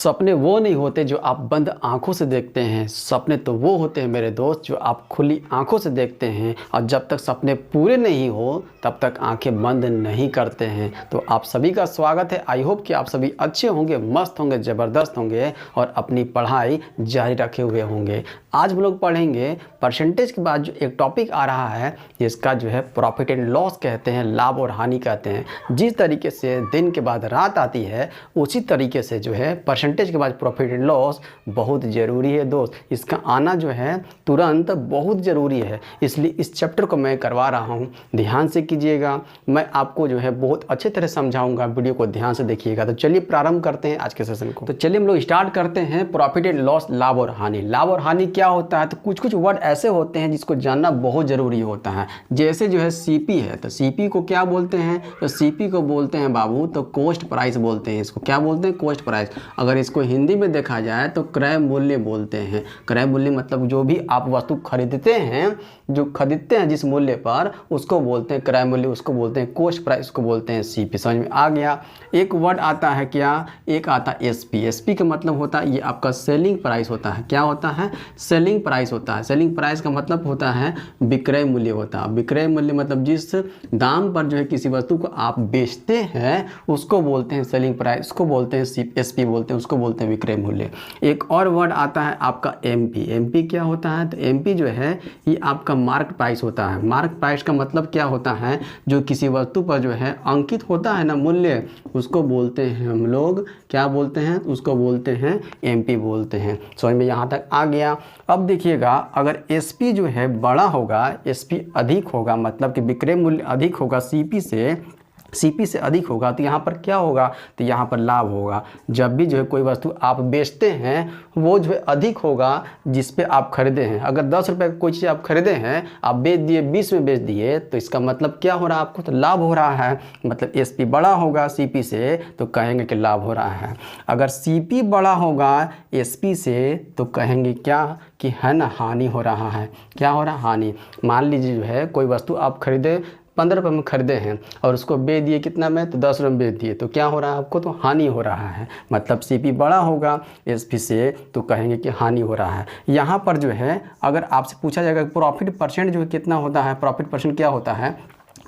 सपने वो नहीं होते जो आप बंद आंखों से देखते हैं। सपने तो वो होते हैं मेरे दोस्त जो आप खुली आंखों से देखते हैं, और जब तक सपने पूरे नहीं हो तब तक आंखें बंद नहीं करते हैं। तो आप सभी का स्वागत है। आई होप कि आप सभी अच्छे होंगे, मस्त होंगे, ज़बरदस्त होंगे और अपनी पढ़ाई जारी रखे हुए होंगे। आज हम लोग पढ़ेंगे परसेंटेज के बाद जो एक टॉपिक आ रहा है जिसका जो है प्रॉफिट एंड लॉस कहते हैं, लाभ और हानि कहते हैं। जिस तरीके से दिन के बाद रात आती है उसी तरीके से जो है परसेंटेज के बाद प्रॉफिट एंड लॉस बहुत ज़रूरी है दोस्त। इसका आना जो है तुरंत बहुत ज़रूरी है, इसलिए इस चैप्टर को मैं करवा रहा हूँ। ध्यान से कीजिएगा, मैं आपको जो है बहुत अच्छे तरह समझाऊंगा। वीडियो को ध्यान से देखिएगा। तो चलिए प्रारंभ करते हैं आज के सेशन को। तो चलिए हम लोग स्टार्ट करते हैं। प्रॉफिट एंड लॉस, लाभ और हानि। लाभ और हानि क्या होता है? तो कुछ कुछ वर्ड ऐसे होते हैं जिसको जानना बहुत ज़रूरी होता है। जैसे जो है सीपी है, तो सीपी को क्या बोलते हैं? तो सीपी को बोलते हैं बाबू तो कॉस्ट प्राइस बोलते हैं। इसको क्या बोलते हैं? Cost price. अगर इसको हिंदी में देखा जाए तो क्रय मूल्य बोलते हैं। क्रय मूल्य मतलब जो भी आप वस्तु खरीदते हैं, जो खरीदते हैं जिस मूल्य पर, उसको बोलते हैं क्रय मूल्य, उसको बोलते हैं कॉस्ट प्राइस, उसको बोलते हैं सीपी। समझ में आ गया? एक वर्ड आता है क्या? एक आता है एसपी। एसपी का मतलब होता है ये आपका सेलिंग प्राइस होता है। क्या होता है? सेलिंग प्राइस होता है। सेलिंग प्राइस का मतलब होता है विक्रय मूल्य होता है। विक्रय मूल्य मतलब जिस दाम पर जो है किसी वस्तु को आप बेचते हैं उसको बोलते हैं सेलिंग प्राइस, उसको बोलते हैं एसपी बोलते हैं, उसको बोलते हैं विक्रय मूल्य। एक और वर्ड आता है आपका एमपी। एमपी क्या होता है? तो एमपी जो है ये आपका मार्क प्राइस होता है। मार्क प्राइस का मतलब क्या होता है? जो किसी वस्तु पर जो है अंकित होता है ना मूल्य, उसको बोलते हैं हम लोग, क्या बोलते हैं? उसको बोलते हैं एमपी बोलते हैं। समझ में यहाँ तक आ गया? अब देखिएगा, अगर एसपी जो है बड़ा होगा, एसपी अधिक होगा, मतलब कि विक्रय मूल्य अधिक होगा सीपी से अधिक होगा, तो यहाँ पर क्या होगा? तो यहाँ पर लाभ होगा। जब भी जो है कोई वस्तु आप बेचते हैं वो जो है अधिक होगा जिस पे आप खरीदे हैं। अगर 10 रुपये की कोई चीज़ आप खरीदे हैं, आप बेच दिए 20 में बेच दिए, तो इसका मतलब क्या हो रहा है? आपको तो लाभ हो रहा है। मतलब एसपी बड़ा होगा सीपी से तो कहेंगे कि लाभ हो रहा है। अगर सीपी बड़ा होगा एसपी से तो कहेंगे क्या? कि है ना, हानि हो रहा है। क्या हो रहा है? हानि। मान लीजिए जो है कोई वस्तु आप खरीदे 15 रुपये में खरीदे हैं और उसको बेच दिए कितना में? तो 10 रुपये में बेच दिए, तो क्या हो रहा है? आपको तो हानि हो रहा है। मतलब सीपी बड़ा होगा एसपी से तो कहेंगे कि हानि हो रहा है। यहाँ पर जो है अगर आपसे पूछा जाएगा प्रॉफिट परसेंट जो है कितना होता है, प्रॉफिट परसेंट क्या होता है?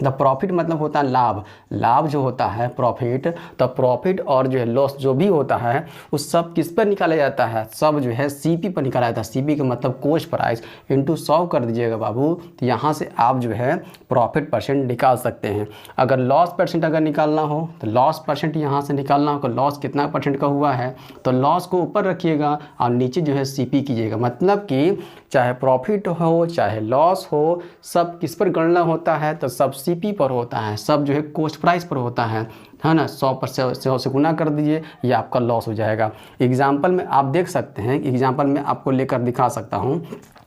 द प्रॉफिट मतलब होता है लाभ। लाभ जो होता है प्रॉफिट, तो प्रॉफिट और जो है लॉस जो भी होता है उस सब किस पर निकाला जाता है? सब जो है सीपी पर निकाला जाता है। सीपी का मतलब कॉस्ट प्राइस इंटू 100 कर दीजिएगा बाबू, तो यहाँ से आप जो है प्रॉफिट परसेंट निकाल सकते हैं। अगर लॉस परसेंट अगर निकालना हो तो लॉस परसेंट यहाँ से निकालना होगा। लॉस कितना परसेंट का हुआ है तो लॉस को ऊपर रखिएगा और नीचे जो है सीपी कीजिएगा। मतलब कि चाहे प्रॉफिट हो चाहे लॉस हो, सब किस पर गणना होता है? तो सब सीपी पर होता है, सब जो है कॉस्ट प्राइस पर होता है ना। 100 से गुना कर दीजिए, ये आपका लॉस हो जाएगा। एग्जाम्पल में आप देख सकते हैं, एग्जाम्पल में आपको लेकर दिखा सकता हूँ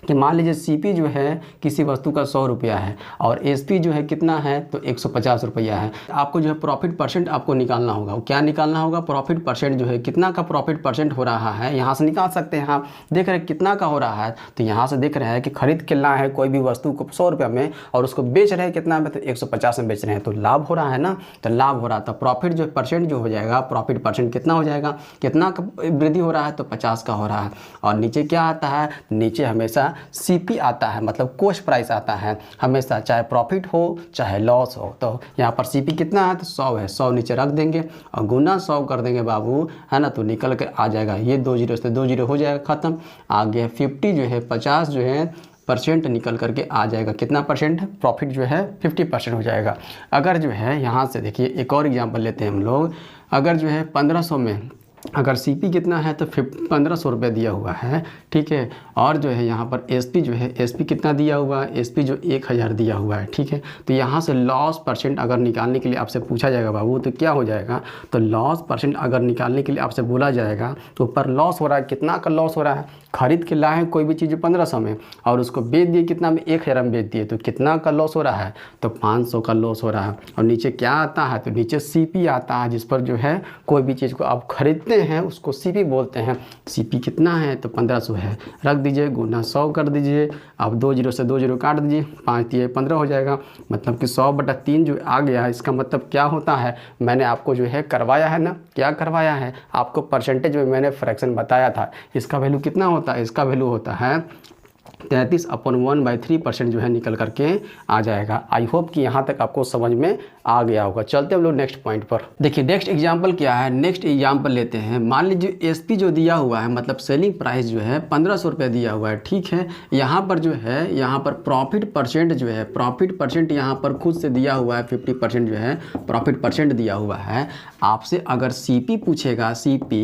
कि मान लीजिए सीपी जो है किसी वस्तु का 100 रुपया है और एसपी जो है कितना है? तो 150 रुपया है। आपको जो है प्रॉफिट परसेंट आपको निकालना होगा। क्या निकालना होगा? प्रॉफिट परसेंट जो है कितना का प्रॉफिट परसेंट हो रहा है, यहाँ से निकाल सकते हैं आप। देख रहे हैं कितना का हो रहा है, तो यहाँ से देख रहे हैं कि खरीद के लाए हैं कोई भी वस्तु को 100 रुपये में और उसको बेच रहे हैं कितना में? तो 150 में बेच रहे हैं, तो लाभ हो रहा है ना। तो लाभ हो रहा था। प्रॉफिट जो परसेंट जो हो जाएगा, प्रॉफिट परसेंट कितना हो जाएगा? कितना का वृद्धि हो रहा है? तो 50 का हो रहा है। और नीचे क्या आता है? नीचे हमेशा सीपी आता है, मतलब कॉस्ट प्राइस आता है हमेशा, चाहे प्रॉफिट हो चाहे लॉस हो। तो यहाँ पर सीपी कितना है? तो 100 है। 100 नीचे रख देंगे और गुना 100 कर देंगे बाबू, है ना। तो निकल के आ जाएगा, ये 2 जीरो से 2 जीरो हो जाएगा, ख़त्म। आगे 50 जो है 50 जो है परसेंट निकल करके आ जाएगा। कितना परसेंट? प्रॉफिट जो है 50% हो जाएगा। अगर जो है यहाँ से देखिए एक और एग्जांपल लेते हैं हम लोग। अगर जो है 1500 में अगर सीपी कितना है तो 1500 रुपये दिया हुआ है, ठीक है। और जो है यहाँ पर एसपी जो है, एसपी कितना दिया हुआ है? एसपी जो 1000 दिया हुआ है, ठीक है। तो यहाँ से लॉस परसेंट अगर निकालने के लिए आपसे पूछा जाएगा बाबू, तो क्या हो जाएगा? तो लॉस परसेंट अगर निकालने के लिए आपसे बोला जाएगा तो ऊपर लॉस हो रहा है। कितना का लॉस हो रहा है? खरीद के लाए हैं कोई भी चीज़ 1500 में और उसको बेच दिए कितना में? 1000 में बेच दिए, तो कितना का लॉस हो रहा है? तो 500 का लॉस हो रहा है। और नीचे क्या आता है? तो नीचे सीपी आता है, जिस पर जो है कोई भी चीज़ को आप खरीदते देखते हैं उसको सीपी बोलते हैं। सीपी कितना है तो 1500 है, रख दीजिए, गुना 100 कर दीजिए। अब 2 जीरो से 2 जीरो काट दीजिए, 5 दिए 15 हो जाएगा। मतलब कि 100/3 जो आ गया है, इसका मतलब क्या होता है, मैंने आपको जो है करवाया है ना, क्या करवाया है आपको परसेंटेज में मैंने फ्रैक्शन बताया था। इसका वैल्यू कितना होता है, इसका वैल्यू होता है 33/1/3% जो है निकल करके आ जाएगा। आई होप कि यहाँ तक आपको समझ में आ गया होगा। चलते हम लोग नेक्स्ट पॉइंट पर। देखिए नेक्स्ट एग्जांपल क्या है, नेक्स्ट एग्जांपल लेते हैं। मान लीजिए एसपी जो दिया हुआ है, मतलब सेलिंग प्राइस जो है 1500 रुपये दिया हुआ है, ठीक है। यहाँ पर जो है, यहाँ पर प्रॉफिट परसेंट जो है, प्रॉफिट परसेंट यहाँ पर खुद से दिया हुआ है 50% जो है प्रॉफिट परसेंट दिया हुआ है। आपसे अगर सीपी पूछेगा, सीपी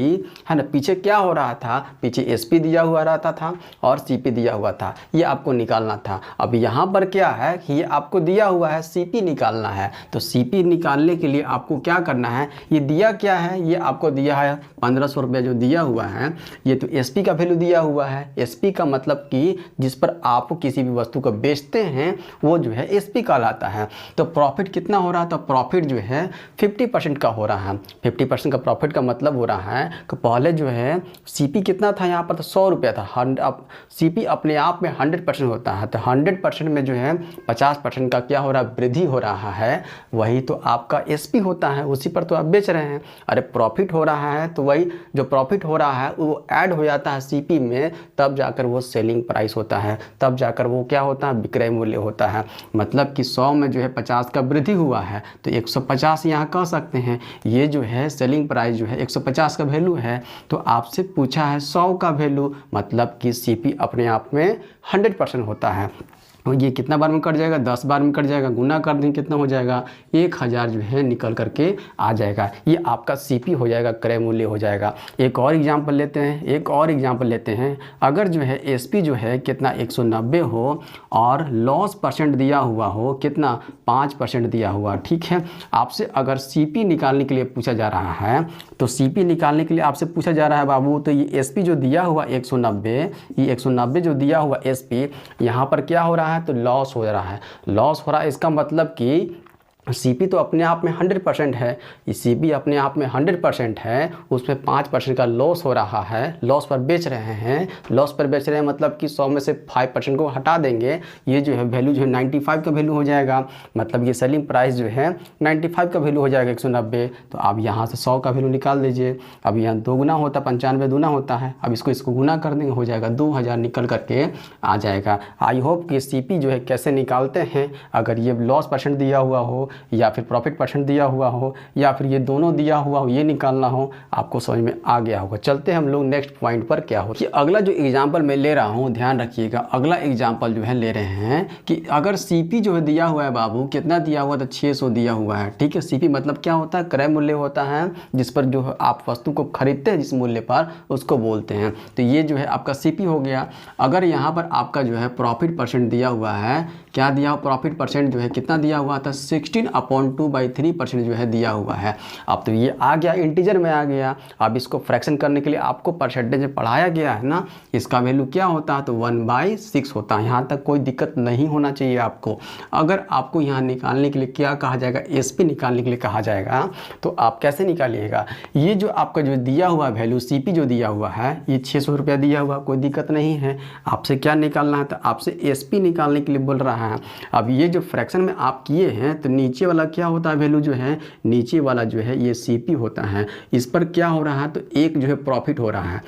है ना, पीछे क्या हो रहा था, पीछे एसपी दिया हुआ रहता था और सीपी दिया हुआ था, ये आपको निकालना था। अब यहाँ पर क्या है कि ये आपको दिया हुआ है सीपी निकालना है। तो सीपी निकालने के लिए आपको क्या करना है, ये दिया क्या है, ये आपको दिया है 1500 रुपये जो दिया हुआ है, ये तो एसपी का वैल्यू दिया हुआ है। एसपी का मतलब कि जिस पर आप किसी भी वस्तु को बेचते हैं वो जो है एसपी कहलाता है। तो प्रॉफिट कितना हो रहा है, तो प्रॉफिट जो है 50% का हो रहा है। 50% का प्रॉफिट का मतलब हो रहा है कि पहले जो है सीपी कितना था, यहाँ पर तो 100 रुपया था। अब सीपी अपने आप में 100% होता है, तो 100% में जो है 50% का क्या हो रहा है, वृद्धि हो रहा है। वही तो आपका एसपी होता है, उसी पर तो आप बेच रहे हैं। अरे प्रॉफिट हो रहा है तो वही जो प्रॉफिट हो रहा है वो ऐड हो जाता है सीपी में, तब जाकर वो सेलिंग प्राइस होता है, तब जाकर वो क्या होता है, विक्रय मूल्य होता है। मतलब कि 100 में जो है 50 का वृद्धि हुआ है तो 150 यहाँ कह सकते हैं। ये जो है सेलिंग प्राइस जो है 150 का वैल्यू है, तो आपसे पूछा है 100 का वैल्यू, मतलब कि सीपी अपने आप में 100% होता है। और ये कितना बार में कट जाएगा, 10 बार में कट जाएगा, गुना कर देंगे कितना हो जाएगा, 1000 जो है निकल करके आ जाएगा। ये आपका सीपी हो जाएगा, क्रय मूल्य हो जाएगा। एक और एग्जांपल लेते हैं, एक और एग्जांपल लेते हैं। अगर जो है एसपी जो है कितना 190 हो और लॉस परसेंट दिया हुआ हो कितना 5% दिया हुआ, ठीक है। आपसे अगर सीपी निकालने के लिए पूछा जा रहा है, तो सीपी निकालने के लिए आपसे पूछा जा रहा है बाबू, तो ये एसपी जो दिया हुआ 190, ये 190 जो दिया हुआ एसपी, यहाँ पर क्या हो रहा है, तो लॉस हो रहा है। लॉस हो रहा है, इसका मतलब कि सीपी तो अपने आप में 100% है, सीपी अपने आप में 100% है, उसमें 5% का लॉस हो रहा है। लॉस पर बेच रहे हैं, लॉस पर बेच रहे हैं, मतलब कि 100 में से 5% को हटा देंगे, ये जो है वैल्यू जो है 95 का वैल्यू हो जाएगा। मतलब ये सेलिंग प्राइस जो है 95 का वैल्यू हो जाएगा 190। तो आप यहाँ से 100 का वैल्यू निकाल दीजिए। अब यहाँ 2 गुना होता है, 95 दूना होता है। अब इसको गुना कर देंगे, हो जाएगा 2000 निकल करके आ जाएगा। आई होप कि सीपी जो है कैसे निकालते हैं, अगर ये लॉस परसेंट दिया हुआ हो या फिर प्रॉफिट परसेंट दिया हुआ हो या फिर ये दोनों दिया हुआ हो, ये निकालना हो, आपको समझ में आ गया होगा। चलते हैं हम लोग नेक्स्ट पॉइंट पर। क्या हो कि अगला जो एग्जांपल मैं ले रहा हूँ, ध्यान रखिएगा, अगला एग्जांपल जो है ले रहे हैं कि अगर सीपी जो है दिया हुआ है बाबू, कितना दिया हुआ, तो 600 दिया हुआ है, ठीक है। सीपी मतलब क्या होता है, क्रय मूल्य होता है, जिस पर जो आप वस्तु को खरीदते हैं जिस मूल्य पर, उसको बोलते हैं। तो ये जो है आपका सीपी हो गया। अगर यहाँ पर आपका जो है प्रॉफिट परसेंट दिया हुआ है, क्या दिया हुआ, प्रॉफिट परसेंट जो है कितना दिया हुआ था, 16/2/3% जो है दिया हुआ है। अब तो ये आ गया, इंटीजर में आ गया। अब इसको फ्रैक्शन करने के लिए आपको परसेंटेज में पढ़ाया गया है ना, इसका वैल्यू क्या होता है, तो 1/6 होता है। यहाँ तक कोई दिक्कत नहीं होना चाहिए आपको। अगर आपको यहाँ निकालने के लिए क्या कहा जाएगा, एसपी निकालने के लिए कहा जाएगा, तो आप कैसे निकालिएगा, ये जो आपका जो दिया हुआ वैल्यू सीपी जो दिया हुआ है, ये 600 रुपया दिया हुआ, कोई दिक्कत नहीं है। आपसे क्या निकालना है, तो आपसे एसपी निकालने के लिए बोल रहा है। अब ये जो फ्रैक्शन में आप किए हैं, तो नीचे वाला क्या होता है, वैल्यू जो है नीचे वाला जो है ये सीपी होता है। इस पर क्या हो रहा है, तो एक जो है प्रॉफिट हो रहा है,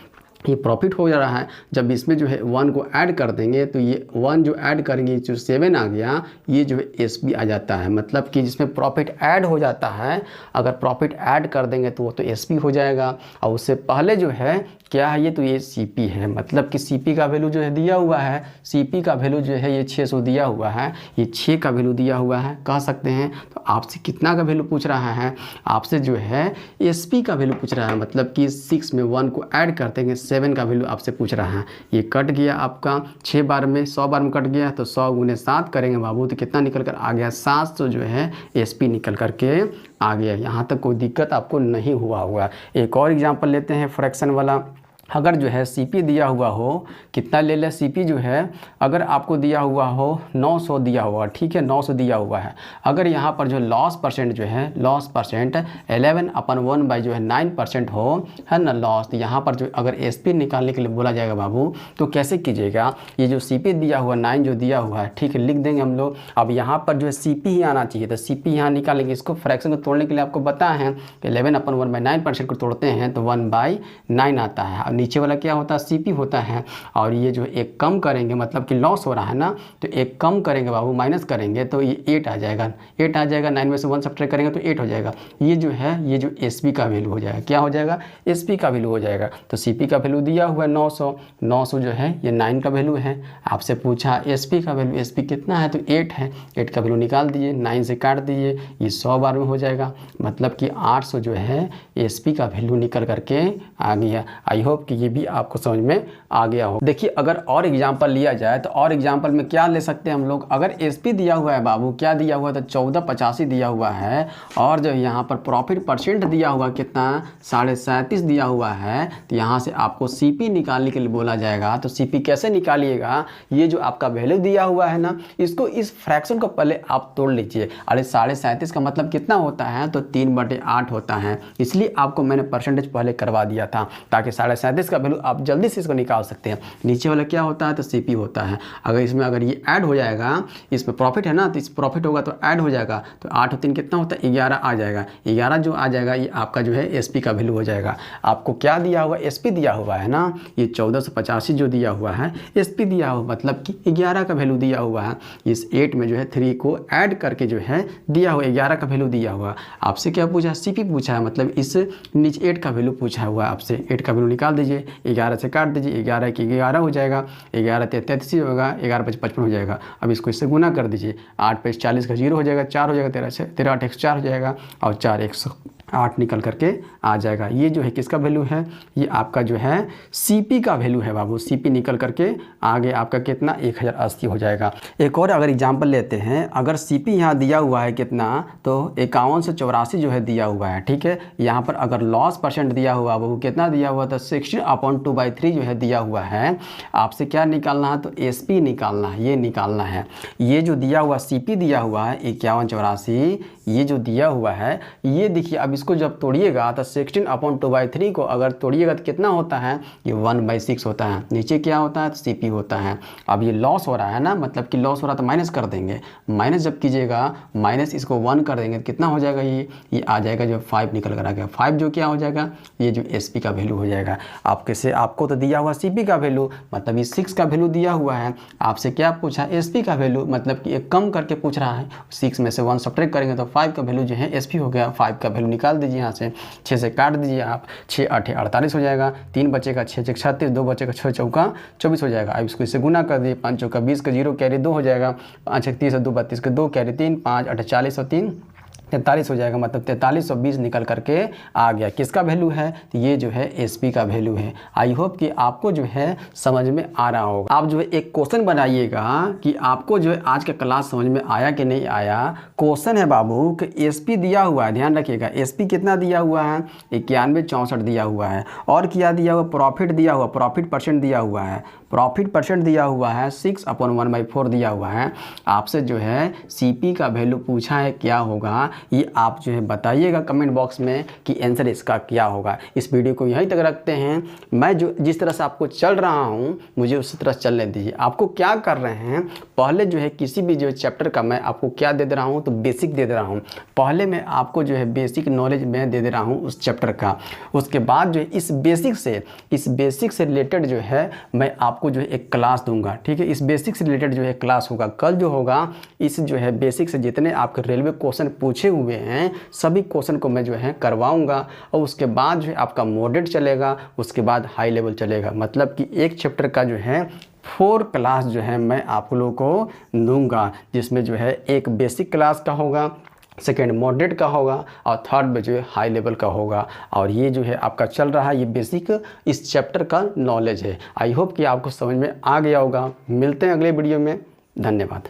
ये प्रॉफिट हो जा रहा है। जब इसमें जो है 1 को ऐड कर देंगे, तो ये 1 जो ऐड करेंगे, जो 7 आ गया, ये जो है एसपी आ जाता है। मतलब कि जिसमें प्रॉफिट ऐड हो जाता है, अगर प्रॉफिट ऐड कर देंगे तो वो तो एसपी हो जाएगा। और उससे पहले जो है क्या है, ये तो ये सीपी है। मतलब कि सीपी का वैल्यू जो है दिया हुआ है, सीपी का वैल्यू जो है ये 600 दिया हुआ है, ये 6 का वैल्यू दिया हुआ है कह सकते हैं। तो आपसे कितना का वैल्यू पूछ रहा है, आपसे जो है एसपी का वैल्यू पूछ रहा है। मतलब कि 6 में 1 को ऐड कर देंगे, 7 का वैल्यू आपसे पूछ रहा है। ये कट गया आपका 6 बार में, 100 बार में कट गया, तो 100 गुने 7 करेंगे बाबू, तो कितना निकल कर आ गया, 700 जो है एसपी निकल करके आ गया। यहाँ तक कोई दिक्कत आपको नहीं हुआ होगा। एक और एग्जांपल लेते हैं फ्रैक्शन वाला। अगर जो है सीपी दिया हुआ हो, कितना ले ले सीपी जो है, अगर आपको दिया हुआ हो 900 दिया हुआ, ठीक है 900 दिया हुआ है। अगर यहाँ पर जो लॉस परसेंट जो है, लॉस परसेंट 11/1 जो है 9% हो, है ना लॉस, तो यहाँ पर जो अगर एसपी निकालने के लिए बोला जाएगा बाबू, तो कैसे कीजिएगा, ये जो सीपी दिया हुआ 9 जो दिया हुआ है, ठीक है लिख देंगे हम लोग। अब यहाँ पर जो है सीपी ही आना चाहिए, तो सीपी यहाँ निकालेंगे। इसको फ्रैक्शन को तोड़ने के लिए आपको पता है कि 11/1/9% को तोड़ते हैं तो 1/9 आता है। नीचे वाला क्या होता है, सीपी होता है। और ये जो एक कम करेंगे, मतलब कि लॉस हो रहा है ना, तो एक कम करेंगे बाबू, माइनस करेंगे तो ये 8 आ जाएगा, 8 आ जाएगा। 9 में से 1 सब्ट्रैक्ट करेंगे तो 8 हो जाएगा। ये जो है, ये जो एसपी का वैल्यू हो जाएगा, क्या हो जाएगा, एसपी का वैल्यू हो जाएगा। तो सीपी का वैल्यू दिया हुआ है 900, 900 जो है ये 9 का वैल्यू है। आपसे पूछा एसपी का वैल्यू, एसपी कितना है, तो 8 है, 8 का वैल्यू निकाल दीजिए, 9 से काट दीजिए, ये 100 बार में हो जाएगा। मतलब कि 800 जो है एसपी का वैल्यू निकल करके आ गया। आई होप कि ये भी आपको समझ में आ गया हो। देखिए अगर और एग्जांपल लिया जाए तो और एग्जांपल में क्या ले सकते हैं हम लोग। अगर एसपी दिया हुआ है बाबू, क्या दिया हुआ है, तो 1485 दिया हुआ है। और जो यहाँ पर प्रॉफिट परसेंट दिया हुआ कितना, 37.5 दिया हुआ है। तो यहाँ से आपको सीपी निकालने के लिए बोला जाएगा। तो सीपी कैसे निकालिएगा, ये जो आपका वैल्यू दिया हुआ है ना, इसको इस फ्रैक्शन को पहले आप तोड़ लीजिए। अरे 37.5 का मतलब कितना होता है, तो 3/8 होता है। इसलिए आपको मैंने परसेंटेज पहले करवा दिया था, ताकि 37.5 का वैल्यू आप जल्दी से इसको निकाल सकते हैं। नीचे वाला क्या होता है, तो सीपी होता है। अगर इसमें अगर ये ऐड हो जाएगा, इसमें प्रॉफिट है ना, तो इस प्रॉफिट होगा तो ऐड हो जाएगा, तो 8 और 3 कितना होता है, 11 आ जाएगा। 11 जो आ जाएगा ये आपका जो है एसपी का वैल्यू हो जाएगा। आपको क्या दिया हुआ, एसपी दिया हुआ है ना, ये 1485 जो दिया हुआ है एसपी दिया हुआ, मतलब कि 11 का वैल्यू दिया हुआ है। इस 8 में जो है 3 को ऐड करके जो है दिया हुआ, 11 का वैल्यू दिया हुआ। आपसे क्या पूछा, सीपी पूछा है, मतलब इस नीचे 8 का वैल्यू पूछा हुआ है आपसे। 8 का वैल्यू निकाल दीजिए, 11 से काट दीजिए, 11 की 11 हो जाएगा, 11 33 होगा, 11 5 55 हो जाएगा। अब इसको इससे गुना कर दीजिए, 8 5 40 का 0 हो जाएगा, 4 हो जाएगा, 13 8 104 हो जाएगा, और 4 108 निकल करके आ जाएगा। ये जो है किसका वैल्यू है, ये आपका जो है सीपी का वैल्यू है बाबू। सीपी निकल करके आगे आपका कितना 1080 हो जाएगा। एक और अगर एग्जांपल लेते हैं, अगर सीपी यहाँ दिया हुआ है कितना, तो 51 से 84 जो है दिया हुआ है, ठीक है। यहाँ पर अगर लॉस परसेंट दिया हुआ वो कितना दिया हुआ था, 60/2/3 जो है दिया हुआ है। आपसे क्या निकालना है, तो एसपी निकालना है, ये निकालना है। ये जो दिया हुआ सीपी दिया हुआ है 51 84, ये जो दिया हुआ है, ये देखिए अब इसको जब तोड़िएगा तो 16/2/3 को अगर तोड़िएगा तो कितना होता है, ये 1/6 होता है। नीचे क्या होता है, तो सीपी होता है। अब ये लॉस हो रहा है ना, मतलब कि लॉस हो रहा है तो माइनस कर देंगे। माइनस जब कीजिएगा, माइनस इसको 1 कर देंगे तो कितना हो जाएगा, ये आ जाएगा जो 5 निकल कर आ गया। 5 जो क्या हो जाएगा, ये जो एसपी का वैल्यू हो जाएगा। आपको तो दिया हुआ सीपी का वैल्यू, मतलब ये 6 का वैल्यू दिया हुआ है। आपसे क्या पूछा, एसपी का वैल्यू, मतलब कि एक कम करके पूछ रहा है। 6 में से 1 सब्ट्रैक्ट करेंगे तो 5 का वैल्यू जो है एसपी हो गया। 5 का वैल्यू निकाल दीजिए यहाँ से, 6 से काट दीजिए आप, 6 8 48 हो जाएगा, 3 बचेगा, 6 6 36, 2 बचेगा, 6 चौका 24 हो जाएगा। अब इसको इससे गुना कर दिए, 5 चौका 20 का 0 कैरी 2 हो जाएगा, 5 31 और 2 32 का 2 कैरी 3, 5 8 40 और 3 43 हो जाएगा। मतलब 4320 निकल करके आ गया। किसका वैल्यू है, तो ये जो है एसपी का वैल्यू है। आई होप कि आपको जो है समझ में आ रहा होगा। आप जो है एक क्वेश्चन बनाइएगा कि आपको जो है आज का क्लास समझ में आया कि नहीं आया। क्वेश्चन है बाबू कि एसपी दिया हुआ है, ध्यान रखिएगा, एसपी कितना दिया हुआ है, 9164 दिया हुआ है। और क्या दिया हुआ, प्रॉफिट दिया हुआ, प्रॉफिट परसेंट दिया हुआ है, प्रॉफिट परसेंट दिया हुआ है 6/1/4 दिया हुआ है। आपसे जो है सीपी का वैल्यू पूछा है, क्या होगा ये आप जो है बताइएगा कमेंट बॉक्स में कि आंसर इसका क्या होगा। इस वीडियो को यहीं तक रखते हैं। मैं जो जिस तरह से आपको चल रहा हूँ मुझे उसी तरह चलने दीजिए। आपको क्या कर रहे हैं, पहले जो है किसी भी जो चैप्टर का मैं आपको क्या दे दे रहा हूँ, तो बेसिक दे दे रहा हूँ। पहले मैं आपको जो है बेसिक नॉलेज मैं दे दे रहा हूँ उस चैप्टर का। उसके बाद जो है इस बेसिक से रिलेटेड जो है मैं आपको जो है एक क्लास दूंगा, ठीक है। इस बेसिक से रिलेटेड जो है क्लास होगा कल जो होगा। इस जो है बेसिक से जितने आपके रेलवे क्वेश्चन पूछे हुए हैं सभी क्वेश्चन को मैं जो है करवाऊंगा। और उसके बाद जो है आपका मॉडरेट चलेगा, उसके बाद हाई लेवल चलेगा। मतलब कि एक चैप्टर का जो है 4 क्लास जो है मैं आप लोगों को दूंगा, जिसमें जो है एक बेसिक क्लास का होगा, सेकेंड मॉडरेट का होगा, और थर्ड में जो है हाई लेवल का होगा। और ये जो है आपका चल रहा है ये बेसिक इस चैप्टर का नॉलेज है। आई होप कि आपको समझ में आ गया होगा। मिलते हैं अगले वीडियो में। धन्यवाद।